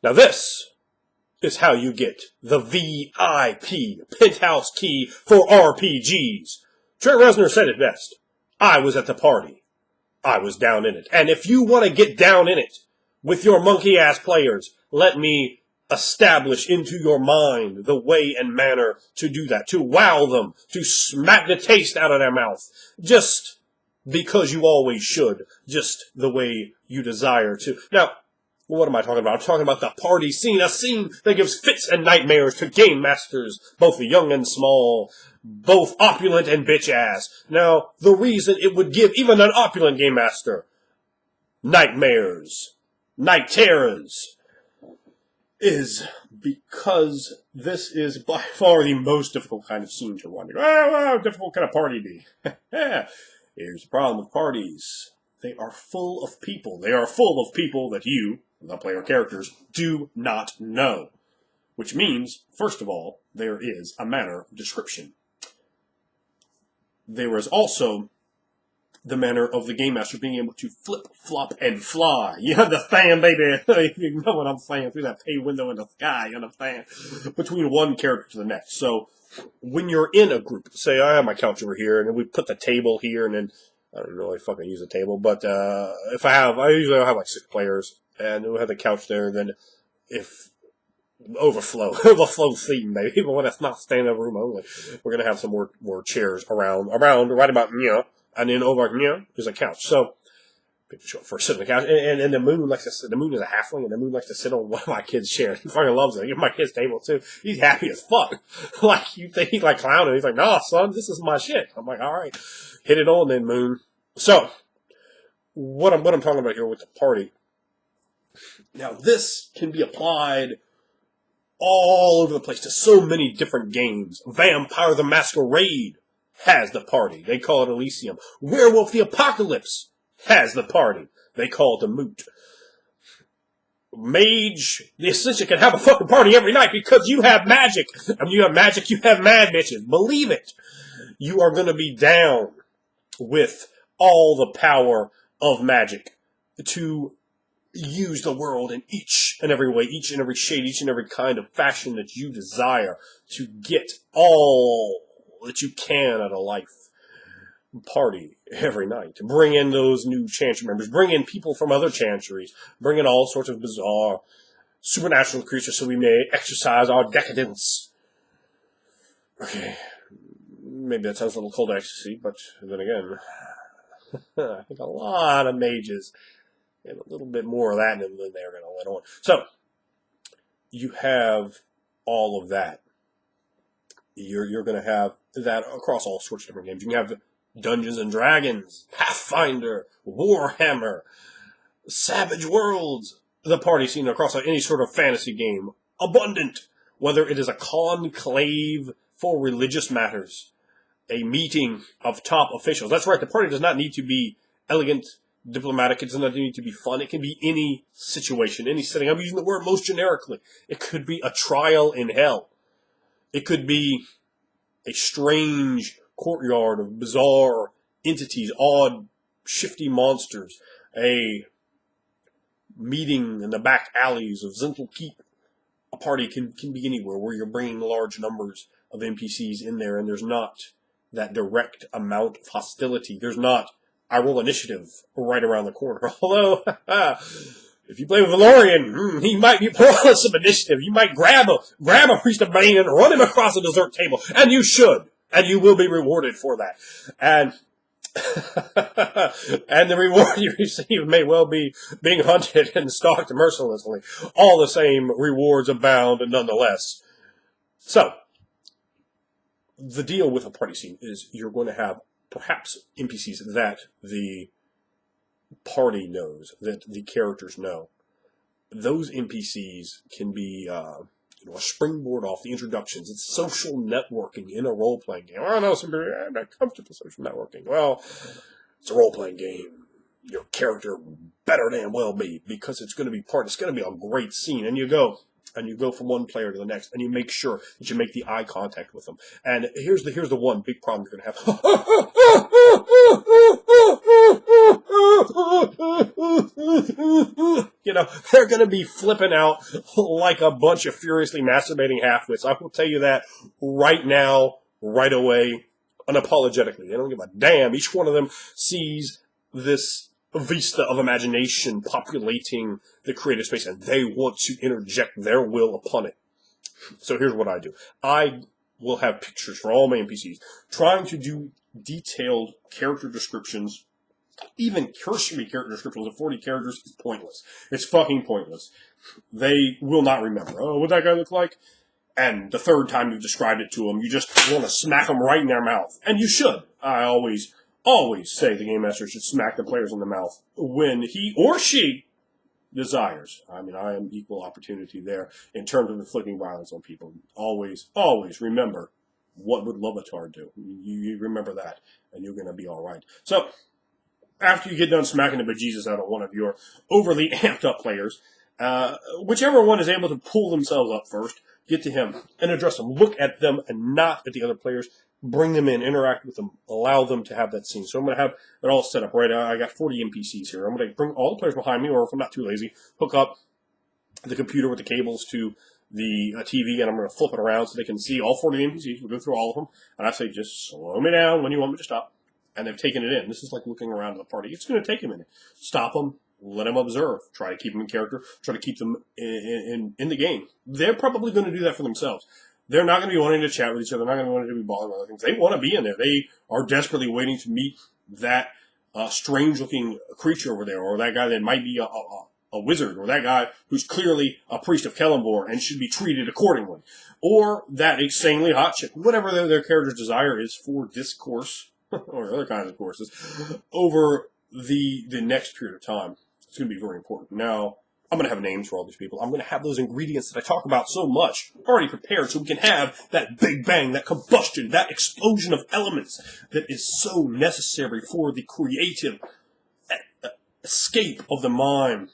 Now this is how you get the VIP penthouse key for RPGs. Trent Reznor said it best. I was at the party. I was down in it. And if you want to get down in it with your monkey-ass players, let me establish into your mind the way and manner to do that, to wow them, to smack the taste out of their mouth, just because you always should, just the way you desire to. Now, what am I talking about? I'm talking about the party scene, a scene that gives fits and nightmares to game masters, both young and small, both opulent and bitch-ass. Now, the reason it would give even an opulent game master nightmares, night terrors, is because this is by far the most difficult kind of scene to run. How difficult can a party be? Here's the problem with parties. They are full of people. They are full of people that you, the player characters, do not know. Which means, first of all, there is a manner of description. There is also the manner of the game master being able to flip, flop, and fly. You understand, baby? You know what I'm saying? Through that pay window in the sky, you understand? Between one character to the next. So, when you're in a group, say I have my couch over here, and then we put the table here, and then I don't really fucking use a table, but if I usually have like 6 players, and we have the couch there, then if overflow theme, maybe, even when it's not standing room only, we're gonna have some more chairs around right about and then over there's a couch. So people show up for sit on the couch, and the moon likes to sit. The moon is a halfling, and the moon likes to sit on one of my kids' chairs. He fucking loves it. He gives my kid's table too. He's happy as fuck. Like you think he's like clowning. He's like, "Nah, son, this is my shit." I'm like, "All right, hit it on then, moon." So what I'm talking about here with the party. Now this can be applied all over the place to so many different games. Vampire the Masquerade has the party. They call it Elysium. Werewolf the Apocalypse has the party. They call it the Moot. Mage the Ascension can have a fucking party every night because you have magic. And when you have magic, you have mad bitches. Believe it. You are going to be down with all the power of magic to use the world in each and every way, each and every shade, each and every kind of fashion that you desire to get all that you can out of life. Party every night. Bring in those new chantry members. Bring in people from other chantries. Bring in all sorts of bizarre supernatural creatures so we may exercise our decadence. Okay. Maybe that sounds a little cold ecstasy, but then again, I think a lot of mages and a little bit more of that than they're going to let on. So, you have all of that. You're going to have that across all sorts of different games. You can have Dungeons and Dragons, Pathfinder, Warhammer, Savage Worlds, the party scene across any sort of fantasy game. Abundant. Whether it is a conclave for religious matters, a meeting of top officials. That's right, the party does not need to be elegant, diplomatic. It does not need to be fun. It can be any situation, any setting. I'm using the word most generically. It could be a trial in hell. It could be a strange courtyard of bizarre entities, odd, shifty monsters, a meeting in the back alleys of Zental Keep. A party can be anywhere where you're bringing large numbers of NPCs in there, and there's not that direct amount of hostility. There's not, I roll initiative right around the corner. Although, if you play with Valorian, he might be pulling some initiative. You might grab a Priest of Bane and run him across a dessert table. And you should. And you will be rewarded for that. And and the reward you receive may well be being hunted and stalked mercilessly. All the same rewards abound nonetheless. So, the deal with a party scene is you're going to have perhaps NPCs that the party knows, that the characters know. Those NPCs can be a springboard off the introductions. It's social networking in a role-playing game. I know some people are not comfortable with social networking. Well, it's a role-playing game. Your character better damn well be, because it's going to be it's going to be a great scene. And you go, and you go from one player to the next, and you make sure that you make the eye contact with them. And here's the one big problem you're going to have. You know, they're going to be flipping out like a bunch of furiously masturbating half-wits. I will tell you that right now, right away, unapologetically. They don't give a damn. Each one of them sees this vista of imagination populating the creative space, and they want to interject their will upon it. So here's what I do. I will have pictures for all my NPCs, trying to do detailed character descriptions. Even cursory character descriptions of 40 characters is pointless. It's fucking pointless. They will not remember. Oh, what that guy look like? And the third time you've described it to them, you just want to smack them right in their mouth. And you should. I always say the Game Master should smack the players in the mouth when he or she desires. I mean, I am equal opportunity there in terms of inflicting violence on people. Always remember, what would Lovatar do? You remember that, and you're going to be all right. So, after you get done smacking the bejesus out of one of your overly amped up players, whichever one is able to pull themselves up first, get to him and address them. Look at them and not at the other players. Bring them in, interact with them, allow them to have that scene. So I'm going to have it all set up right. I got 40 NPCs here. I'm going to bring all the players behind me, or if I'm not too lazy, hook up the computer with the cables to the TV, and I'm going to flip it around so they can see all 40 NPCs. We'll go through all of them, and I say, just slow me down when you want me to stop. And they've taken it in. This is like looking around at the party. It's going to take a minute. Stop them. Let them observe. Try to keep them in character. Try to keep them in the game. They're probably going to do that for themselves. They're not going to be wanting to chat with each other. They're not going to be wanting to be balling with other things. They want to be in there. They are desperately waiting to meet that strange-looking creature over there, or that guy that might be a wizard, or that guy who's clearly a priest of Kellenvor and should be treated accordingly, or that insanely hot chick. Whatever their character's desire is for discourse or other kinds of courses over the next period of time. It's going to be very important. Now, I'm going to have names for all these people. I'm going to have those ingredients that I talk about so much already prepared so we can have that big bang, that combustion, that explosion of elements that is so necessary for the creative escape of the mind.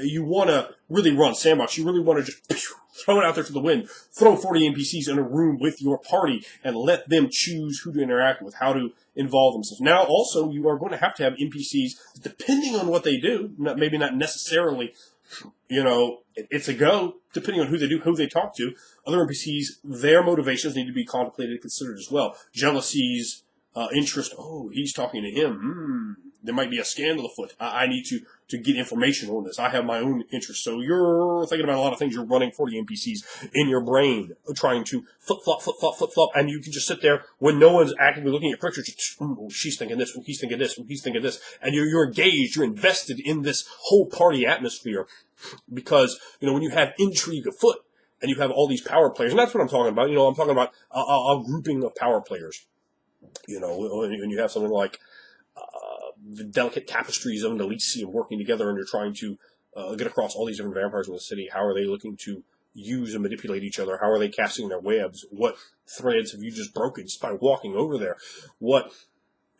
You want to really run sandbox. You really want to just throw it out there to the wind. Throw 40 NPCs in a room with your party and let them choose who to interact with, how to involve themselves. Now, also, you are going to have NPCs, depending on what they do, maybe not necessarily, it's a go, depending on who they do, who they talk to. Other NPCs, their motivations need to be contemplated and considered as well. Jealousies, interest, oh, he's talking to him, there might be a scandal afoot. I need to get information on this. I have my own interests. So you're thinking about a lot of things. You're running 40 NPCs in your brain, trying to flip-flop, and you can just sit there when no one's actively looking at your picture. Just, she's thinking this, he's thinking this, he's thinking this. And you're engaged, you're invested in this whole party atmosphere because, when you have intrigue afoot and you have all these power players, and that's what I'm talking about. I'm talking about a grouping of power players. When you have something like the delicate tapestries of an Elysium working together, and you're trying to get across all these different vampires in the city. How are they looking to use and manipulate each other? How are they casting their webs? What threads have you just broken just by walking over there? What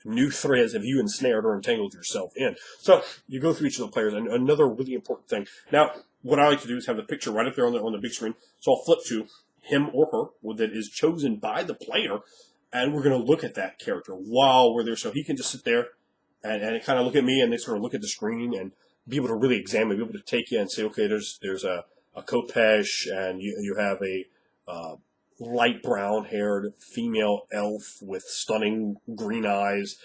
new threads have you ensnared or entangled yourself in? So you go through each of the players, and another really important thing. Now, what I like to do is have the picture right up there on the big screen. So I'll flip to him or her that is chosen by the player, and we're going to look at that character while we're there. So he can just sit there and kind of look at me, and they sort of look at the screen and be able to really examine, be able to take in and say, okay, there's a Kopesh, and you have a light brown-haired female elf with stunning green eyes.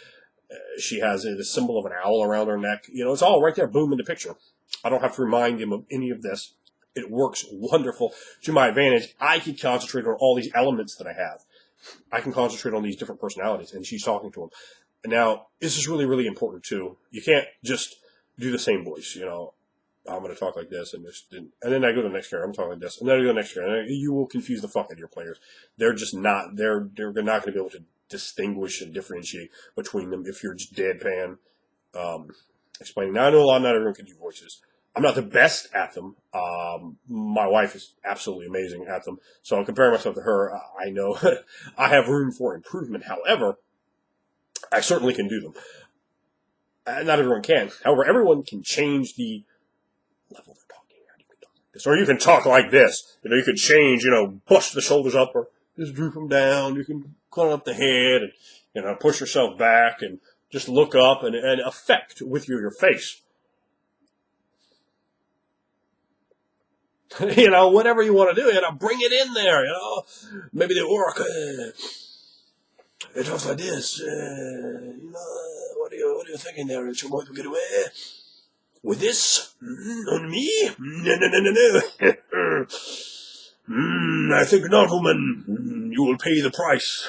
She has the symbol of an owl around her neck. It's all right there, boom, in the picture. I don't have to remind him of any of this. It works wonderful to my advantage. I can concentrate on all these elements that I have. I can concentrate on these different personalities, and she's talking to them. Now, this is really, really important, too. You can't just do the same voice, I'm going to talk like this, and then I go to the next character, I'm talking like this, and then I go to the next character, and you will confuse the fuck out of your players. They're just not, they're not going to be able to distinguish and differentiate between them if you're just deadpan explaining. Now, I know not everyone can do voices. I'm not the best at them. My wife is absolutely amazing at them, so I'm comparing myself to her. I know I have room for improvement. However, I certainly can do them. Not everyone can. However, everyone can change the level they're talking at. Or you can talk like this. You can change, push the shoulders up or just droop them down. You can climb up the head and, push yourself back and just look up and affect with your face. Whatever you want to do, bring it in there, Maybe the orc, it talks like this, what are you thinking there? Is you want to get away with this? On me? No. I think not, woman. You will pay the price.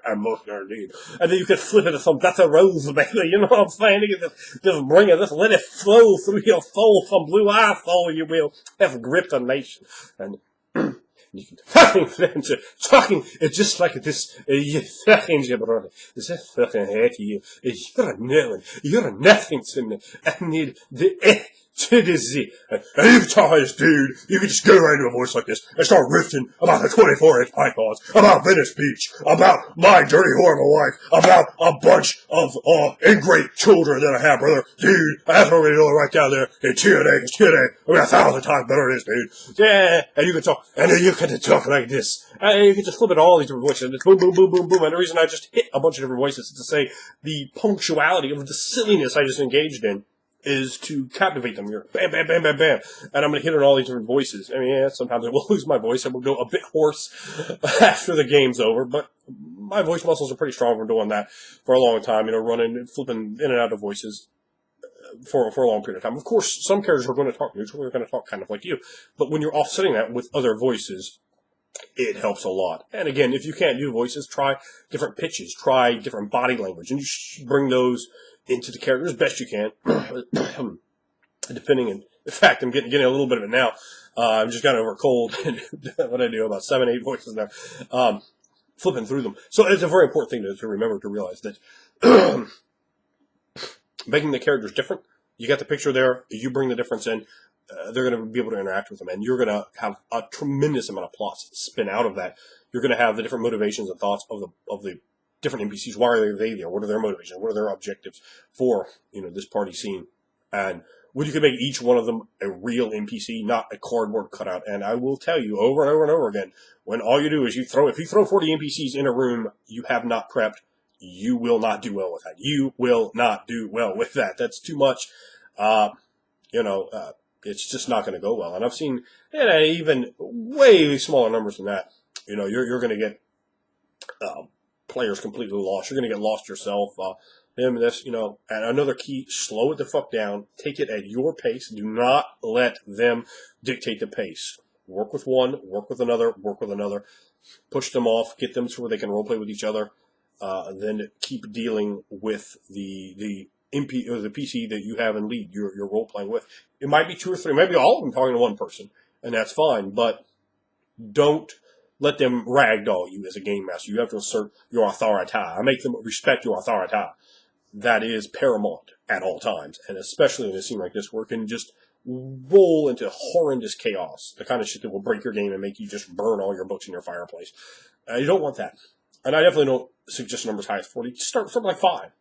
I'm most guaranteed. And then you can flip it to some better rose, baby. You know what I'm saying? You can just bring it, just let it flow through your soul, some blue eye soul, you will. Have gripped a nation. And you can talking, it's just like this, you fucking jabroni. Is that fucking heck you? You're nothing to me. I need the to the Z. And you can talk like this, dude. You can just go right into a voice like this and start riffing about the 24-inch pythons, about Venice Beach, about my dirty, horrible wife, about a bunch of ingrate children that I have, brother. Dude, that's what we're doing right down there in TNA. We're 1,000 times better than this, dude. Yeah, and you can talk, and then you can talk like this. And you can just flip it all these different voices. And it's boom, boom, boom, boom, boom. And the reason I just hit a bunch of different voices is to say the punctuality of the silliness I just engaged in is to captivate them. You're bam, bam, bam, bam, bam. And I'm going to hit it in all these different voices. I mean, sometimes I will lose my voice. I will go a bit hoarse after the game's over, but my voice muscles are pretty strong from doing that for a long time, running, flipping in and out of voices for a long period of time. Of course, some characters are going to talk neutral. They're going to talk kind of like you. But when you're offsetting that with other voices, it helps a lot. And again, if you can't do voices, try different pitches, try different body language, and you bring those into the character as best you can, depending. In fact, I'm getting a little bit of it now. I've just gotten over a cold, and what I do, about 7, 8 voices now, flipping through them. So it's a very important thing to remember, to realize that making the characters different, you got the picture there, you bring the difference in, they're going to be able to interact with them, and you're going to have a tremendous amount of plots spin out of that. You're going to have the different motivations and thoughts of the different NPCs. Why are they there? What are their motivations? What are their objectives for, this party scene? And when you can make each one of them a real NPC, not a cardboard cutout. And I will tell you over and over and over again, when all you do is if you throw 40 NPCs in a room you have not prepped, you will not do well with that. You will not do well with that. That's too much. It's just not going to go well. And I've seen even way smaller numbers than that. You're going to get players completely lost. You're going to get lost yourself. And another key, slow it the fuck down. Take it at your pace. Do not let them dictate the pace. Work with one, work with another, push them off, get them to where they can roleplay with each other, then keep dealing with the MP or the PC that you have in lead, you're role playing with. It might be 2 or 3, maybe all of them talking to one person, and that's fine, but don't let them ragdoll you as a game master. You have to assert your authority. I make them respect your authority. That is paramount at all times, and especially in a scene like this where it can just roll into horrendous chaos, the kind of shit that will break your game and make you just burn all your books in your fireplace. You don't want that. And I definitely don't suggest numbers high as 40. Start like 5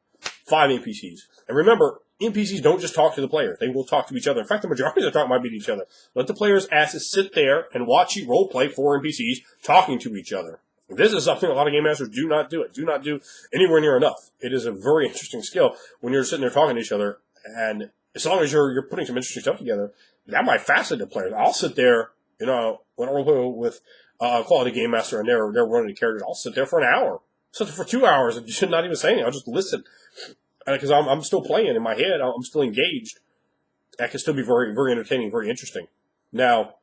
NPCs. And remember, NPCs don't just talk to the player. They will talk to each other. In fact, the majority of the talk might be to each other. Let the players' asses sit there and watch you roleplay 4 NPCs talking to each other. This is something a lot of game masters do not do. Do not do anywhere near enough. It is a very interesting skill when you're sitting there talking to each other. And as long as you're putting some interesting stuff together, that might fascinate the players. I'll sit there, when I roleplay with a quality game master and they're running the characters, I'll sit there for an hour. Sit there for 2 hours and just not even say anything. I'll just listen. Because I'm still playing in my head. I'm still engaged. That can still be very, very entertaining, very interesting. Now,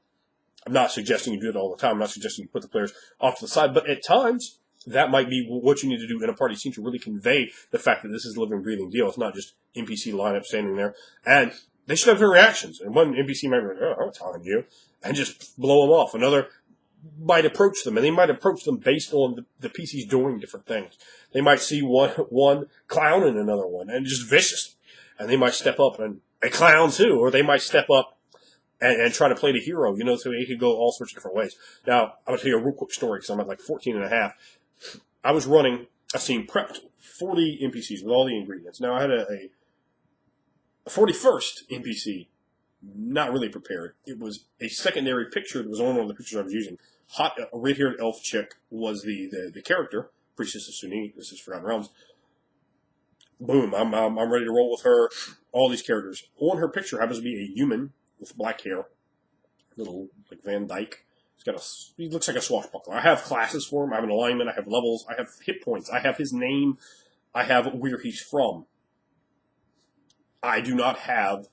I'm not suggesting you do it all the time. I'm not suggesting you put the players off to the side. But at times, that might be what you need to do in a party scene to really convey the fact that this is a living, breathing deal. It's not just NPC lineup standing there. And they should have their reactions. And one NPC might be like, oh, I'm telling you. And just blow them off. Another might approach them, and they might approach them based on the PCs doing different things. They might see one clowning another one, and just vicious. And they might step up and clown too, or they might step up and try to play the hero, so it could go all sorts of different ways. Now, I'm going to tell you a real quick story, because I'm at like 14 and a half. I was running a scene prepped 40 NPCs with all the ingredients. Now, I had a 41st NPC not really prepared. It was a secondary picture that was on one of the pictures I was using. Hot, red-haired elf chick was the character. Priestess of Sunni. This is Forgotten Realms. Boom! I'm ready to roll with her. All these characters. On her picture happens to be a human with black hair, little like Van Dyke. He looks like a swashbuckler. I have classes for him. I have an alignment. I have levels. I have hit points. I have his name. I have where he's from. I do not have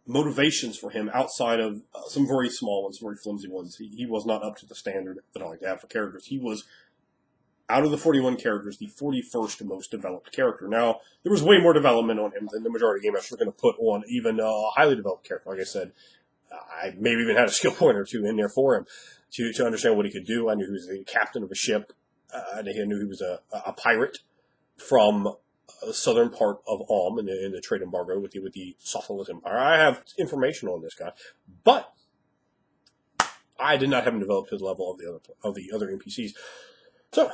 motivations for him outside of some very small ones, very flimsy ones. He was not up to the standard that I like to have for characters. He was, out of the 41 characters, the 41st most developed character. Now, there was way more development on him than the majority of the game I was going to put on even a highly developed character. Like I said, I maybe even had a skill point or two in there for him to understand what he could do. I knew he was the captain of a ship. I knew he was a pirate from the southern part of in the trade embargo with the Sotholis Empire. I have information on this guy, but I did not have him develop to the level of the other NPCs. So,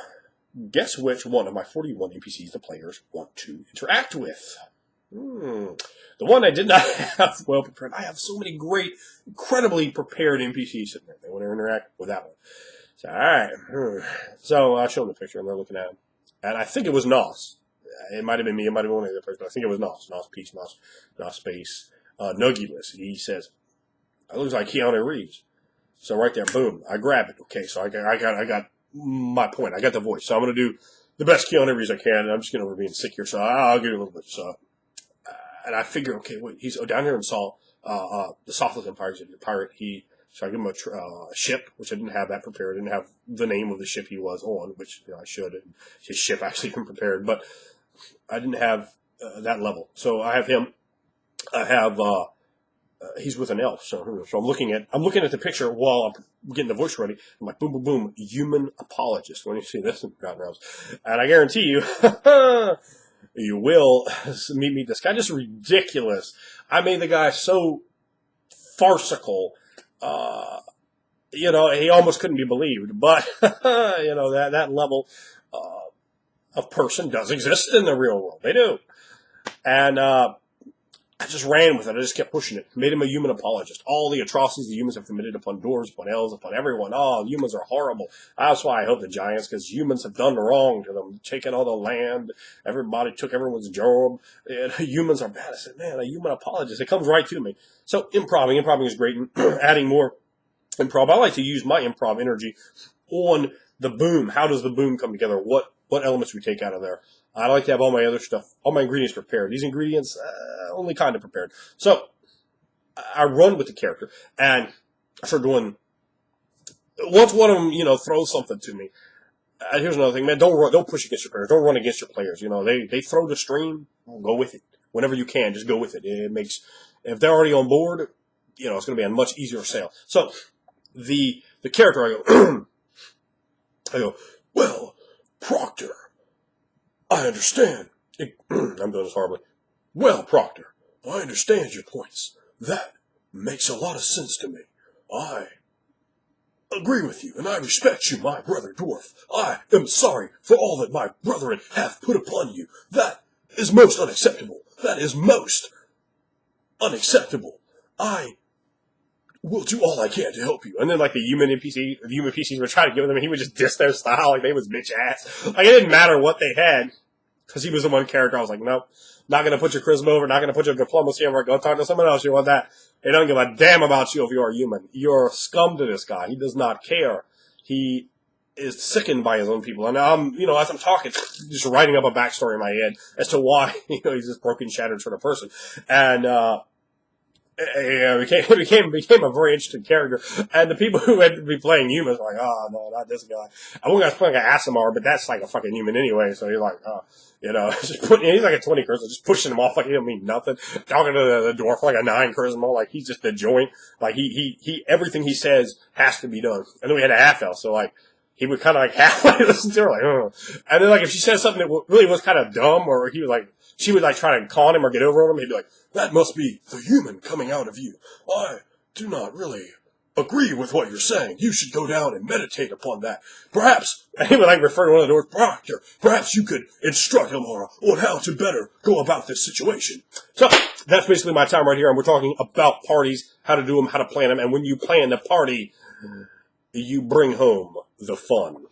guess which one of my 41 NPCs the players want to interact with? The one I did not have well prepared. I have so many great, incredibly prepared NPCs sitting there. They want to interact with that one. So, alright. So, I'll show them the picture, and they're looking at him. And I think it was Nos. It might have been me, it might have been one of the other person, but I think it was Nos. Nos Peace, Nos Space, Nuggyless. He says, it looks like Keanu Reeves. So right there, boom, I grab it. Okay, so I got my point. I got the voice. So I'm going to do the best Keanu Reeves I can, and I'm just getting over being sick here, so I'll give you a little bit. So, and I figure, okay, wait, he's down here in the Sotholis Empire. He's a pirate. So I give him a ship, which I didn't have that prepared. I didn't have the name of the ship he was on, which I should. And his ship actually been prepared, but I didn't have that level. So I have him. I have he's with an elf. So I'm looking at the picture while I'm getting the voice ready. I'm like, boom, boom, boom, human apologist. When you see this in Forgotten Realms, and I guarantee you. You will meet this guy. Just ridiculous. I made the guy so farcical. He almost couldn't be believed. But that level of person does exist in the real world. They do. And I just ran with it. I just kept pushing it. Made him a human apologist. All the atrocities the humans have committed upon dwarves, upon elves, upon everyone. Oh, humans are horrible. That's why I help the giants, because humans have done wrong to them. Taken all the land. Everybody took everyone's job. And humans are bad. I said, man, a human apologist. It comes right to me. So improving is great. And adding more improv. I like to use my improv energy on the boom. How does the boom come together? What elements we take out of there? I like to have all my other stuff, all my ingredients prepared. These ingredients, only kind of prepared. So, I run with the character, and I start doing, once one of them, throws something to me, here's another thing, man, don't push against your players. Don't run against your players. They throw the stream, go with it. Whenever you can, just go with it. If they're already on board, it's going to be a much easier sale. So, the character, I go, well, Proctor, I understand. I'm doing this horribly. Well, Proctor, I understand your points. That makes a lot of sense to me. I agree with you, and I respect you, my brother dwarf. I am sorry for all that my brethren have put upon you. That is most unacceptable. That is most unacceptable. I will do all I can to help you. And then, the human PCs were trying to give them, and he would just diss their style like they was bitch ass. It didn't matter what they had. Because he was the one character, I was like, nope, not going to put your charisma over, not going to put your diplomacy over, go talk to someone else, you want that. They don't give a damn about you if you're a human. You're scum to this guy. He does not care. He is sickened by his own people. And I'm, as I'm talking, just writing up a backstory in my head as to why, he's this broken, shattered sort of person. And, became a very interesting character. And the people who had to be playing humans were like, oh, no, not this guy. I one guy's playing an Asimar, but that's like a fucking human anyway. So you're like, oh, he's like a 20 charisma, just pushing him off like he don't mean nothing. Talking to the dwarf like a 9 charisma, like he's just a joint. Like he everything he says has to be done. And then we had a half elf, so he would kind of halfway listen to her, oh. And then if she says something that really was kind of dumb, or he was she would try to con him or get over on him, he'd be like, that must be the human coming out of you. I do not really agree with what you're saying. You should go down and meditate upon that. Perhaps, and he would refer to one of the doors, Proctor, perhaps you could instruct him on how to better go about this situation. So, That's basically my time right here. And we're talking about parties, how to do them, how to plan them. And when you plan the party, you bring home the fun.